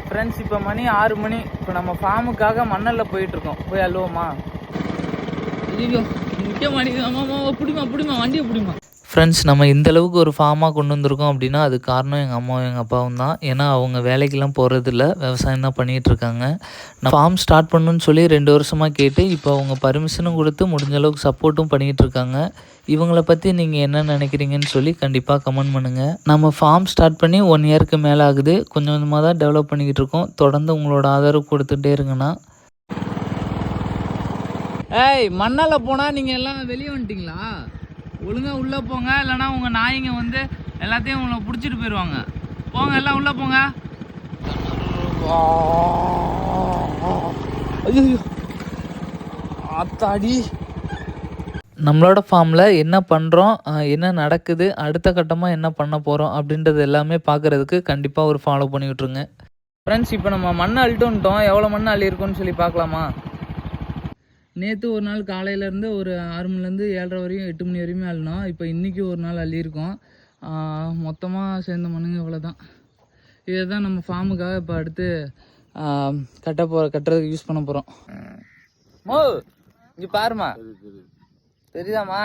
Friends இப்போ மணி 6 மணி. இப்போ நம்ம ஃபார்முக்காக மண்ணலில் போயிட்டுருக்கோம். போய் அழுவோமா? ஐயோ முக்கிய மாட்டேங்குது. ஆமாம்மா பிடிமா வண்டியை பிடிமா. ஃப்ரெண்ட்ஸ் நம்ம இந்தளவுக்கு ஒரு ஃபார்மாக கொண்டு வந்திருக்கோம் அப்படின்னா அது காரணம் எங்கள் அம்மாவும் எங்கள் அப்பாவும் தான். ஏன்னா அவங்க வேலைக்கெல்லாம் போகிறதில்ல, விவசாயம் தான் பண்ணிகிட்ருக்காங்க. நான் ஃபார்ம் ஸ்டார்ட் பண்ணணுன்னு சொல்லி 2 வருஷமாக கேட்டு இப்போ அவங்க பர்மிஷனும் கொடுத்து முடிஞ்ச அளவுக்கு சப்போர்ட்டும் பண்ணிகிட்ருக்காங்க. இவங்கள பற்றி நீங்கள் என்ன நினைக்கிறீங்கன்னு சொல்லி கண்டிப்பாக கமெண்ட் பண்ணுங்கள். நம்ம ஃபார்ம் ஸ்டார்ட் பண்ணி 1 இயருக்கு மேலே ஆகுது. கொஞ்சம் கொஞ்சமாக தான் டெவலப் பண்ணிக்கிட்டு இருக்கோம். தொடர்ந்து உங்களோட ஆதரவு கொடுத்துட்டே இருங்கண்ணா. ஏய் மண்ணால் போனால் நீங்கள் எல்லாம் வெளியே வந்துட்டிங்களா? ஒழுங்காக உள்ளே போங்க, இல்லைனா உங்கள் நாய்ங்க வந்து எல்லாத்தையும் உங்களை பிடிச்சிட்டு போயிடுவாங்க. போங்க எல்லாம் உள்ளே போங்க. ஐயோ ஆத்தாடி. நம்மளோட ஃபார்மில் என்ன பண்ணுறோம், என்ன நடக்குது, அடுத்த கட்டமாக என்ன பண்ண போகிறோம் அப்படின்றது எல்லாமே பார்க்குறதுக்கு கண்டிப்பாக ஒரு ஃபாலோ பண்ணி விட்ருங்க. ஃப்ரெண்ட்ஸ் இப்போ நம்ம மண்ணை அள்ளிட்டு வந்துட்டோம். எவ்வளோ மண் அள்ளியிருக்கோன்னு சொல்லி பார்க்கலாமா? நேற்று ஒரு நாள் காலையிலேருந்து ஒரு 6 மணிலேருந்து 7:30 வரையும் 8 மணி வரையுமே அள்ளினோம். இப்போ இன்றைக்கி ஒரு நாள் அள்ளியிருக்கோம். மொத்தமாக சேர்ந்த மண்ணுங்க இவ்வளோ தான். இதை தான் நம்ம ஃபார்முக்காக இப்போ அடுத்து கட்டுறதுக்கு யூஸ் பண்ண போகிறோம். மோ இங்கே பாருமா, தெரியுதாம்மா?